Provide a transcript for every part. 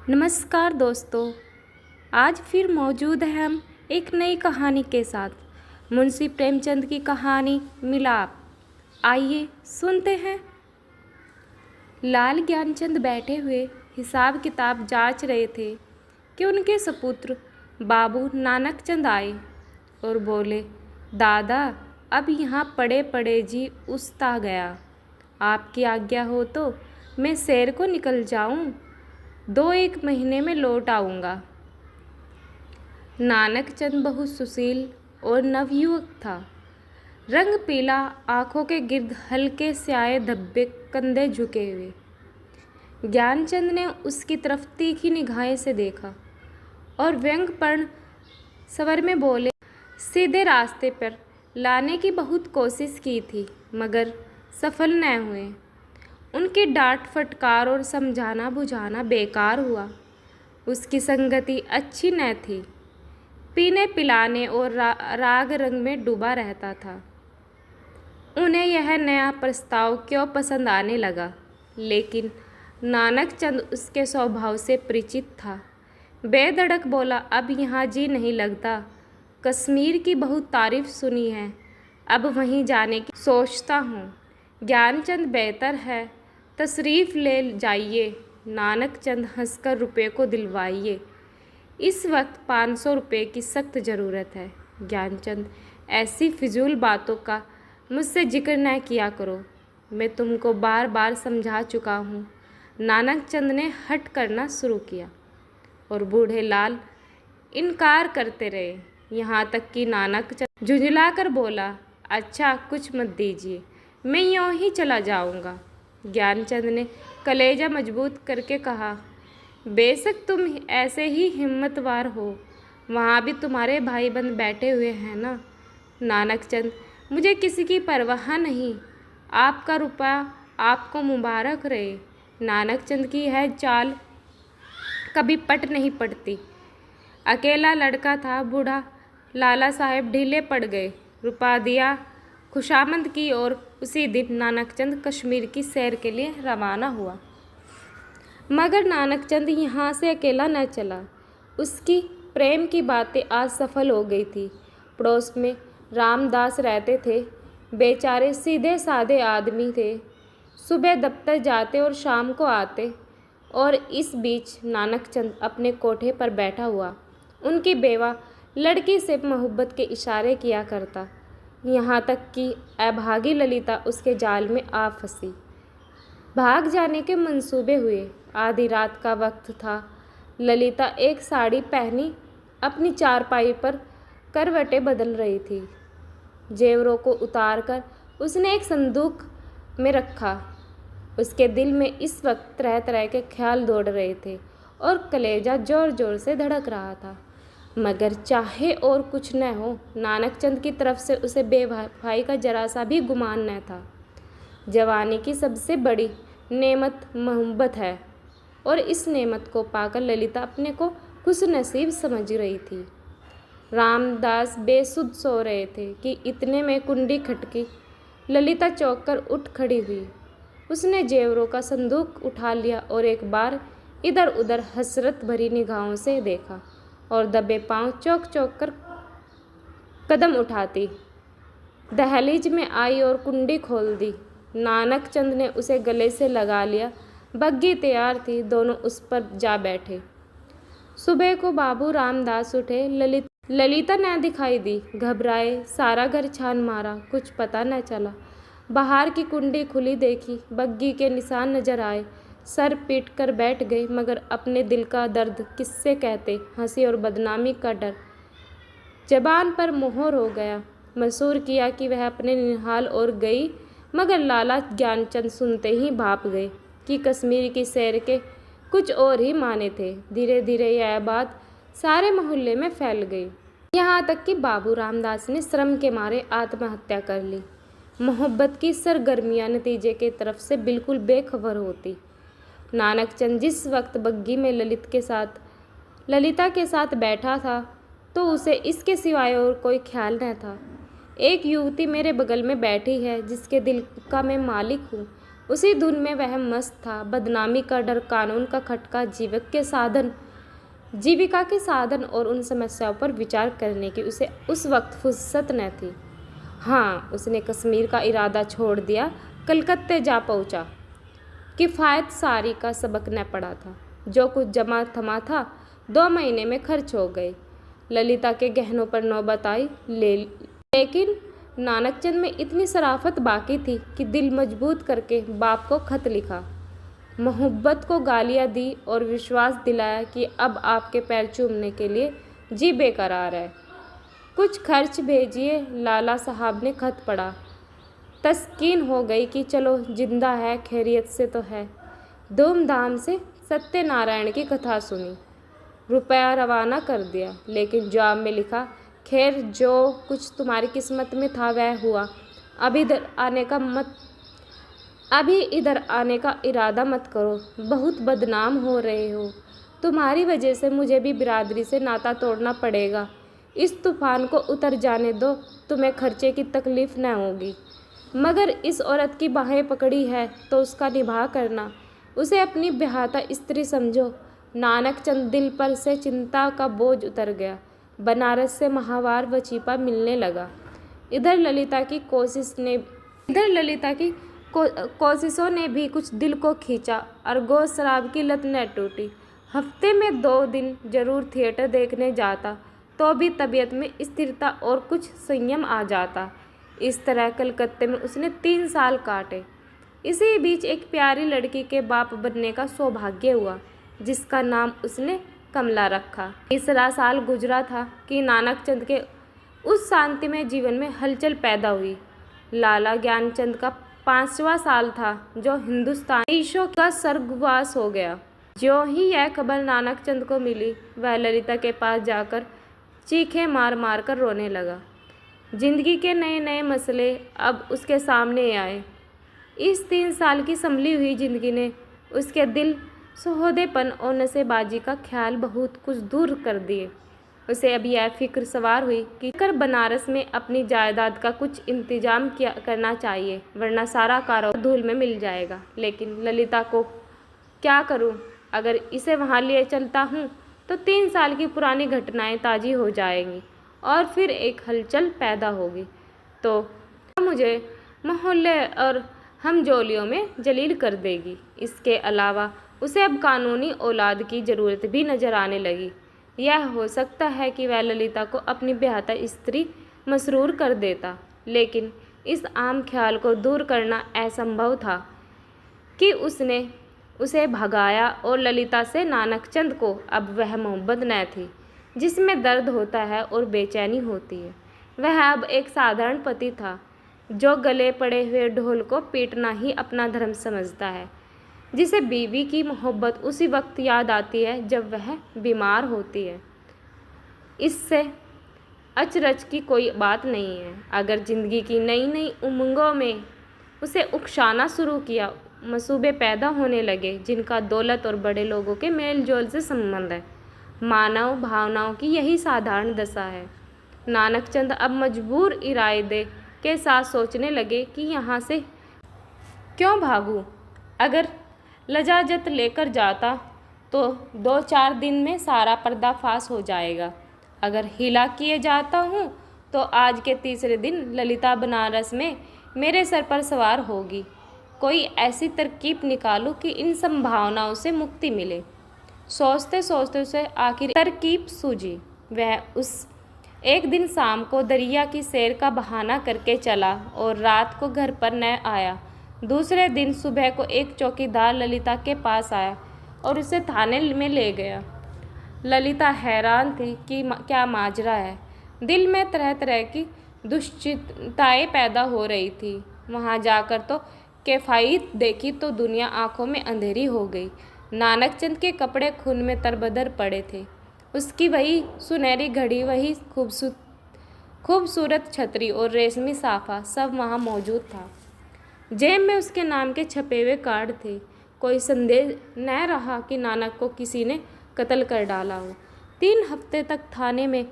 नमस्कार दोस्तों। आज फिर मौजूद हैं हम एक नई कहानी के साथ। मुंशी प्रेमचंद की कहानी मिलाप। आइए सुनते हैं। लाल ज्ञानचंद बैठे हुए हिसाब किताब जांच रहे थे कि उनके सपुत्र बाबू नानकचंद आए और बोले, दादा अब यहाँ पड़े पड़े जी उस्ता गया। आपकी आज्ञा हो तो मैं शहर को निकल जाऊं, 2-1 महीने में लौट आऊँगा। नानकचंद बहुत सुशील और नवयुवक था। रंग पीला, आंखों के गिर्द हल्के स्याहे धब्बे, कंधे झुके हुए। ज्ञानचंद ने उसकी तरफ तीखी निगाहें से देखा और व्यंग्यपूर्ण स्वर में बोले, सीधे रास्ते पर लाने की बहुत कोशिश की थी मगर सफल न हुए। उनकी डांट फटकार और समझाना बुझाना बेकार हुआ। उसकी संगति अच्छी न थी, पीने पिलाने और राग रंग में डूबा रहता था। उन्हें यह नया प्रस्ताव क्यों पसंद आने लगा, लेकिन नानकचंद उसके स्वभाव से परिचित था। बेधड़क बोला, अब यहाँ जी नहीं लगता। कश्मीर की बहुत तारीफ सुनी है, अब वहीं जाने की सोचता हूँ। ज्ञानचंद बेहतर है, तशरीफ़ ले जाइए। नानकचंद हंसकर रुपये को दिलवाइए। इस वक्त 500 रुपये की सख्त ज़रूरत है। ज्ञानचंद, ऐसी फिजूल बातों का मुझसे जिक्र न किया करो, मैं तुमको बार बार समझा चुका हूँ। नानकचंद ने हट करना शुरू किया और बूढ़े लाल इनकार करते रहे। यहाँ तक कि नानकचंद झुंझला कर बोला, अच्छा कुछ मत दीजिए, मैं यूँ ही चला जाऊँगा। ज्ञानचंद ने कलेजा मजबूत करके कहा, बेशक तुम ऐसे ही हिम्मतवार हो, वहाँ भी तुम्हारे भाई बंद बैठे हुए हैं ना। नानकचंद, मुझे किसी की परवाह नहीं, आपका रुपया आपको मुबारक रहे। नानकचंद की यह चाल कभी पट नहीं पड़ती। अकेला लड़का था, बूढ़ा लाला साहब ढीले पड़ गए। रुपया दिया, खुशामद की और उसी दिन नानकचंद कश्मीर की सैर के लिए रवाना हुआ। मगर नानकचंद यहाँ से अकेला न चला। उसकी प्रेम की बातें आज सफल हो गई थी। पड़ोस में रामदास रहते थे, बेचारे सीधे साधे आदमी थे। सुबह दफ्तर जाते और शाम को आते, और इस बीच नानकचंद अपने कोठे पर बैठा हुआ उनकी बेवा लड़की से मोहब्बत के इशारे किया करता। यहाँ तक कि अभागी ललिता उसके जाल में आ फंसी। भाग जाने के मंसूबे हुए। आधी रात का वक्त था। ललिता एक साड़ी पहनी अपनी चारपाई पर करवटें बदल रही थी। जेवरों को उतारकर उसने एक संदूक में रखा। उसके दिल में इस वक्त तरह तरह के ख्याल दौड़ रहे थे और कलेजा जोर जोर से धड़क रहा था। मगर चाहे और कुछ न हो, नानकचंद की तरफ से उसे बेवफाई का जरा सा भी गुमान न था। जवानी की सबसे बड़ी नेमत मोहब्बत है, और इस नेमत को पाकर ललिता अपने को खुशनसीब समझ रही थी। रामदास बेसुध सो रहे थे कि इतने में कुंडी खटकी। ललिता चौंक कर उठ खड़ी हुई। उसने जेवरों का संदूक उठा लिया और एक बार इधर उधर हसरत भरी निगाहों से देखा और दबे पांव चौंक चौंक कर कदम उठाती दहलीज में आई और कुंडी खोल दी। नानकचंद ने उसे गले से लगा लिया। बग्गी तैयार थी, दोनों उस पर जा बैठे। सुबह को बाबू रामदास उठे। ललिता न दिखाई दी। घबराए, सारा घर छान मारा, कुछ पता न चला। बाहर की कुंडी खुली देखी, बग्गी के निशान नजर आए। सर पीट कर बैठ गए, मगर अपने दिल का दर्द किससे कहते। हंसी और बदनामी का डर जबान पर मोहर हो गया। मशहूर किया कि वह अपने निहाल और गई, मगर लाला ज्ञानचंद सुनते ही भाप गए कि कश्मीर की सैर के कुछ और ही माने थे। धीरे धीरे यह बात सारे मोहल्ले में फैल गई, यहाँ तक कि बाबू रामदास ने श्रम के मारे आत्महत्या कर ली। मोहब्बत की सरगर्मियाँ नतीजे के तरफ से बिल्कुल बेखबर होती। नानकचंद जिस वक्त बग्गी में ललिता के साथ बैठा था, तो उसे इसके सिवाय और कोई ख्याल न था। एक युवती मेरे बगल में बैठी है, जिसके दिल का मैं मालिक हूँ। उसी धुन में वह मस्त था। बदनामी का डर, कानून का खटका, जीविका के साधन और उन समस्याओं पर विचार करने की उसे उस वक्त फुर्सत न थी। हाँ, उसने कश्मीर का इरादा छोड़ दिया, कलकत्ते जा पहुंचा। किफ़ायत सारी का सबक न पड़ा था। जो कुछ जमा थमा था 2 महीने में खर्च हो गए। ललिता के गहनों पर नौबत आई, लेकिन नानकचंद में इतनी शराफत बाकी थी कि दिल मजबूत करके बाप को खत लिखा, मोहब्बत को गालियाँ दी और विश्वास दिलाया कि अब आपके पैर चूमने के लिए जी बेकरार है, कुछ खर्च भेजिए। लाला साहब ने खत पढ़ा। तस्कीन हो गई कि चलो जिंदा है, खैरियत से तो है। धूमधाम से सत्यनारायण की कथा सुनी, रुपया रवाना कर दिया, लेकिन जवाब में लिखा, खैर जो कुछ तुम्हारी किस्मत में था वह हुआ। अभी इधर आने का इरादा मत करो, बहुत बदनाम हो रहे हो। तुम्हारी वजह से मुझे भी बिरादरी से नाता तोड़ना पड़ेगा। इस तूफान को उतर जाने दो, तुम्हें खर्चे की तकलीफ न होगी। मगर इस औरत की बाहें पकड़ी है तो उसका निभाह करना, उसे अपनी ब्याहता स्त्री समझो। नानकचंद दिल पर से चिंता का बोझ उतर गया। बनारस से माहवार वजीफा मिलने लगा। इधर ललिता की कोशिशों ने भी कुछ दिल को खींचा। अर्गो शराब की लत न टूटी। हफ्ते में 2 दिन जरूर थिएटर देखने जाता तो भी तबीयत में स्थिरता और कुछ संयम आ जाता। इस तरह कलकत्ते में उसने 3 साल काटे। इसी बीच एक प्यारी लड़की के बाप बनने का सौभाग्य हुआ, जिसका नाम उसने कमला रखा। तीसरा साल गुजरा था कि नानकचंद के उस शांतिमय जीवन में हलचल पैदा हुई। लाला ज्ञानचंद का 5वां साल था जो हिंदुस्तानी देशों का स्वर्गवास हो गया। जो ही यह खबर नानकचंद को मिली, वह ललिता के पास जाकर चीखें मार मार कर रोने लगा। जिंदगी के नए नए मसले अब उसके सामने आए। इस 3 साल की संभली हुई जिंदगी ने उसके दिल, सौदेपन और नशेबाजी का ख्याल बहुत कुछ दूर कर दिए। उसे अब यह फिक्र सवार हुई कि बनारस में अपनी जायदाद का कुछ इंतजाम करना चाहिए, वरना सारा कारोबार धूल में मिल जाएगा। लेकिन ललिता को क्या करूं? अगर इसे वहां लिए चलता हूं तो 3 साल की पुरानी घटनाएं ताज़ी हो जाएंगी और फिर एक हलचल पैदा होगी तो मुझे मोहल्ले और हमजोलियों में जलील कर देगी। इसके अलावा उसे अब कानूनी औलाद की ज़रूरत भी नज़र आने लगी। यह हो सकता है कि वह ललिता को अपनी ब्याहता स्त्री मसरूर कर देता, लेकिन इस आम ख्याल को दूर करना असंभव था कि उसने उसे भगाया। और ललिता से नानकचंद को अब वह मोहब्बत न थी जिसमें दर्द होता है और बेचैनी होती है। वह अब एक साधारण पति था जो गले पड़े हुए ढोल को पीटना ही अपना धर्म समझता है, जिसे बीवी की मोहब्बत उसी वक्त याद आती है जब वह बीमार होती है। इससे अचरज की कोई बात नहीं है। अगर जिंदगी की नई नई उमंगों में उसे उकसाना शुरू किया, मसूबे पैदा होने लगे जिनका दौलत और बड़े लोगों के मेल जोल से संबंध है। मानव भावनाओं की यही साधारण दशा है। नानकचंद अब मजबूर इरादे के साथ सोचने लगे कि यहाँ से क्यों भागूं? अगर लजाजत लेकर जाता तो 2-4 दिन में सारा पर्दाफाश हो जाएगा। अगर हिला किए जाता हूँ तो आज के तीसरे दिन ललिता बनारस में मेरे सर पर सवार होगी। कोई ऐसी तरकीब निकालूं कि इन संभावनाओं से मुक्ति मिले। सोचते सोचते उसे आखिर तरकीब सूझी। वह उस एक दिन शाम को दरिया की सैर का बहाना करके चला और रात को घर पर न आया। दूसरे दिन सुबह को एक चौकीदार ललिता के पास आया और उसे थाने में ले गया। ललिता हैरान थी कि क्या माजरा है। दिल में तरह तरह की दुश्चिंताएं पैदा हो रही थी। वहां जाकर तो कैफियत देखी तो दुनिया आंखों में अंधेरी हो गई। नानकचंद के कपड़े खून में तरबदर पड़े थे। उसकी वही सुनहरी घड़ी, वही खूबसूरत छतरी और रेशमी साफा सब वहाँ मौजूद था। जेब में उसके नाम के छपे हुए कार्ड थे। कोई संदेह न रहा कि नानक को किसी ने कत्ल कर डाला हो। 3 हफ्ते तक थाने में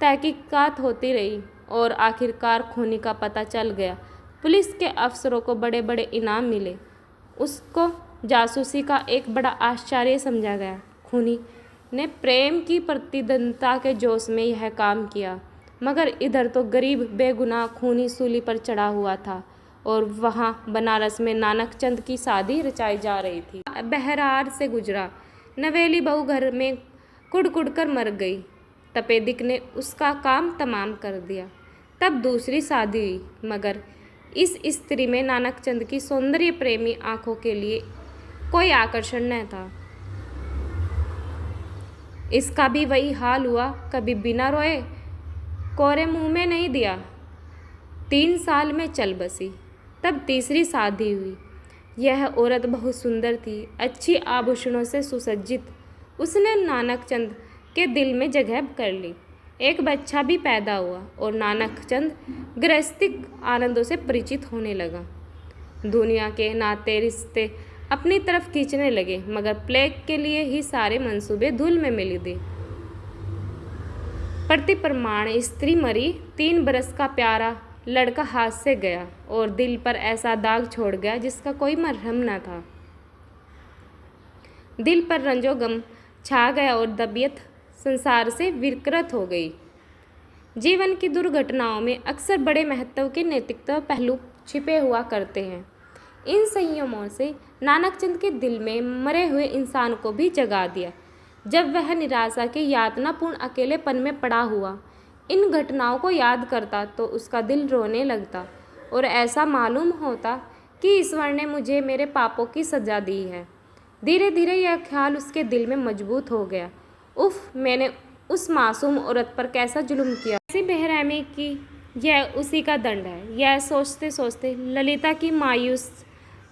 तहकीकात होती रही और आखिरकार खूनी का पता चल गया। पुलिस के अफसरों को बड़े बड़े इनाम मिले। उसको जासूसी का एक बड़ा आश्चर्य समझा गया। खूनी ने प्रेम की प्रतिद्वंद्विता के जोश में यह काम किया, मगर इधर तो गरीब बेगुनाह खूनी सूली पर चढ़ा हुआ था और वहाँ बनारस में नानक चंद की शादी रचाई जा रही थी। बहरार से गुजरा, नवेली बहू घर में कुड़ कर मर गई। तपेदिक ने उसका काम तमाम कर दिया। तब दूसरी शादी हुई, मगर इस स्त्री में नानक चंद की सौंदर्य प्रेमी आंखों के लिए कोई आकर्षण न था। इसका भी वही हाल हुआ, कभी बिना रोए कोरे मुंह में नहीं दिया। 3 साल में चल बसी। तब तीसरी शादी हुई। यह औरत बहुत सुंदर थी, अच्छी आभूषणों से सुसज्जित। उसने नानक चंद के दिल में जगह कर ली। एक बच्चा भी पैदा हुआ और नानक चंद गृहस्थिक आनंदों से परिचित होने लगा। दुनिया के नाते रिश्ते अपनी तरफ खींचने लगे, मगर प्लेग के लिए ही सारे मंसूबे धूल में मिल गए। प्रति प्रमाण स्त्री मरी। 3 बरस का प्यारा लड़का हाथ से गया और दिल पर ऐसा दाग छोड़ गया जिसका कोई मरहम न था। दिल पर रंजो गम छा गया और तबीयत संसार से विकृत हो गई। जीवन की दुर्घटनाओं में अक्सर बड़े महत्व के नैतिकता पहलू छिपे हुआ करते हैं। इन संयमों से नानक चंद के दिल में मरे हुए इंसान को भी जगा दिया। जब वह निराशा के यातनापूर्ण अकेलेपन में पड़ा हुआ इन घटनाओं को याद करता तो उसका दिल रोने लगता और ऐसा मालूम होता कि ईश्वर ने मुझे मेरे पापों की सजा दी है। धीरे धीरे यह ख्याल उसके दिल में मजबूत हो गया। उफ, मैंने उस मासूम औरत पर कैसा जुल्म किया, ऐसी बेरहमी की, यह उसी का दंड है। यह सोचते सोचते ललिता की मायूस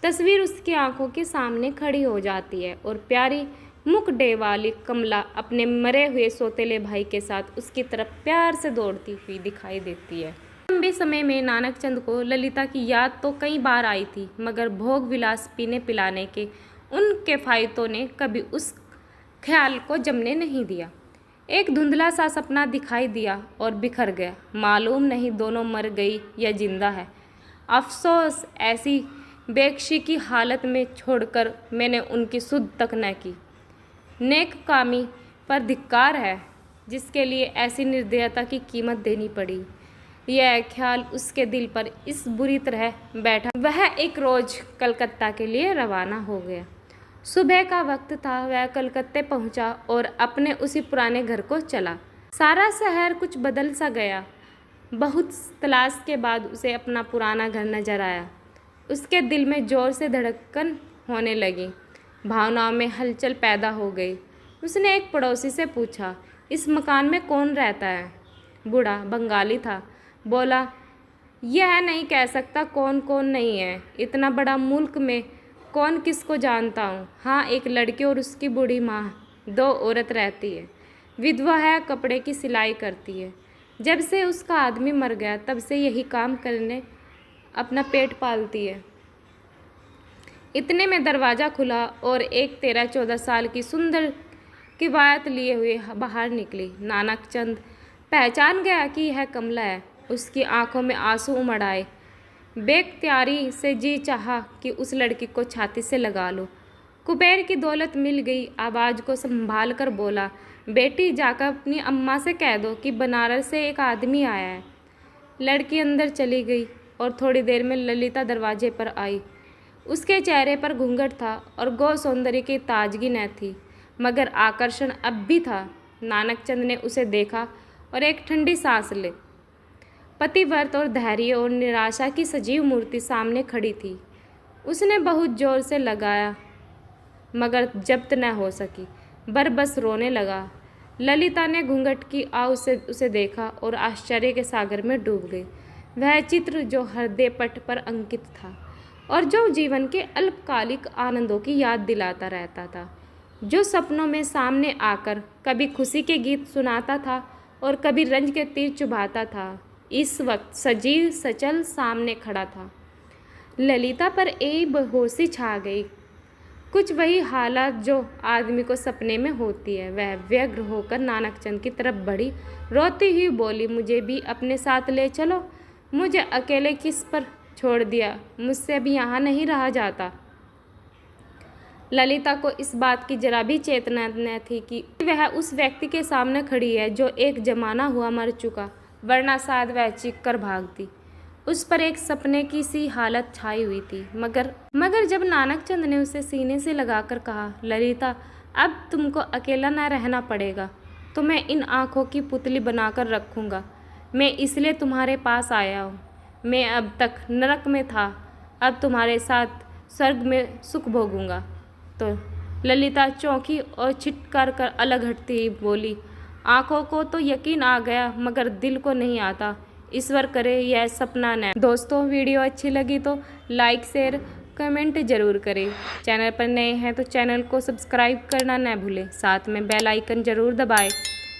तस्वीर उसकी आंखों के सामने खड़ी हो जाती है और प्यारी मुखड़े वाली कमला अपने मरे हुए सौतेले भाई के साथ उसकी तरफ प्यार से दौड़ती हुई दिखाई देती है। लंबे समय में नानक चंद को ललिता की याद तो कई बार आई थी, मगर भोग विलास पीने पिलाने के उन किफायतों ने कभी उस ख्याल को जमने नहीं दिया। एक धुंधला सा सपना दिखाई दिया और बिखर गया। मालूम नहीं दोनों मर गई या जिंदा है। अफसोस, ऐसी बेकशी की हालत में छोड़कर मैंने उनकी सुध तक न की। नेक कामी पर धिक्कार है, जिसके लिए ऐसी निर्दयता की कीमत देनी पड़ी। यह ख्याल उसके दिल पर इस बुरी तरह बैठा, वह एक रोज़ कलकत्ता के लिए रवाना हो गया। सुबह का वक्त था। वह कलकत्ते पहुंचा और अपने उसी पुराने घर को चला। सारा शहर कुछ बदल सा गया। बहुत तलाश के बाद उसे अपना पुराना घर नजर आया। उसके दिल में जोर से धड़कन होने लगी। भावनाओं में हलचल पैदा हो गई। उसने एक पड़ोसी से पूछा, इस मकान में कौन रहता है? बूढ़ा बंगाली था। बोला, यह नहीं कह सकता कौन कौन नहीं है। इतना बड़ा मुल्क में कौन किसको जानता हूँ। हाँ, एक लड़की और उसकी बूढ़ी माँ, 2 औरत रहती है। विधवा है, कपड़े की सिलाई करती है। जब से उसका आदमी मर गया तब से यही काम करने अपना पेट पालती है। इतने में दरवाज़ा खुला और एक 13-14 साल की सुंदर किवायत लिए हुए बाहर निकली। नानक चंद पहचान गया कि यह कमला है। उसकी आंखों में आंसू उमड़ आए। बेख्तियारी से जी चाहा कि उस लड़की को छाती से लगा लो। कुबेर की दौलत मिल गई। आवाज़ को संभाल कर बोला, बेटी, जाकर अपनी अम्मा से कह दो कि बनारस से एक आदमी आया है। लड़की अंदर चली गई और थोड़ी देर में ललिता दरवाजे पर आई। उसके चेहरे पर घूंघट था और गौ सौंदर्य की ताजगी न थी, मगर आकर्षण अब भी था। नानक चंद ने उसे देखा और एक ठंडी सांस ली। पतिव्रत और धैर्य और निराशा की सजीव मूर्ति सामने खड़ी थी। उसने बहुत जोर से लगाया, मगर जब्त न हो सकी। बरबस रोने लगा। ललिता ने घूंघट की आव से उसे देखा और आश्चर्य के सागर में डूब गई। वह चित्र जो हृदय पट पर अंकित था और जो जीवन के अल्पकालिक आनंदों की याद दिलाता रहता था, जो सपनों में सामने आकर कभी खुशी के गीत सुनाता था और कभी रंज के तीर चुभाता था, इस वक्त सजीव सचल सामने खड़ा था। ललिता पर एक बेहोशी छा गई। कुछ वही हालत जो आदमी को सपने में होती है। वह व्यग्र होकर नानक चंद की तरफ बढ़ी। रोती हुई बोली, मुझे भी अपने साथ ले चलो। मुझे अकेले किस पर छोड़ दिया, मुझसे भी यहाँ नहीं रहा जाता। ललिता को इस बात की जरा भी चेतना न थी कि वह उस व्यक्ति के सामने खड़ी है जो एक जमाना हुआ मर चुका, वरना शायद वह चीख कर भागती। उस पर एक सपने की सी हालत छाई हुई थी। मगर जब नानकचंद ने उसे सीने से लगाकर कहा, ललिता अब तुमको अकेला न रहना पड़ेगा, तो मैं इन आँखों की पुतली बनाकर रखूँगा। मैं इसलिए तुम्हारे पास आया हूँ। मैं अब तक नरक में था, अब तुम्हारे साथ स्वर्ग में सुख भोगूंगा। तो ललिता चौंकी और छिटकार कर अलग हटती ही बोली, आँखों को तो यकीन आ गया, मगर दिल को नहीं आता। ईश्वर करे यह सपना न। दोस्तों, वीडियो अच्छी लगी तो लाइक शेयर कमेंट ज़रूर करें। चैनल पर नए हैं तो चैनल को सब्सक्राइब करना न भूलें। साथ में बेल आइकन ज़रूर दबाएं,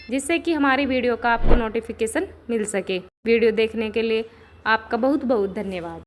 जिससे कि हमारी वीडियो का आपको नोटिफिकेशन मिल सके। वीडियो देखने के लिए आपका बहुत बहुत धन्यवाद।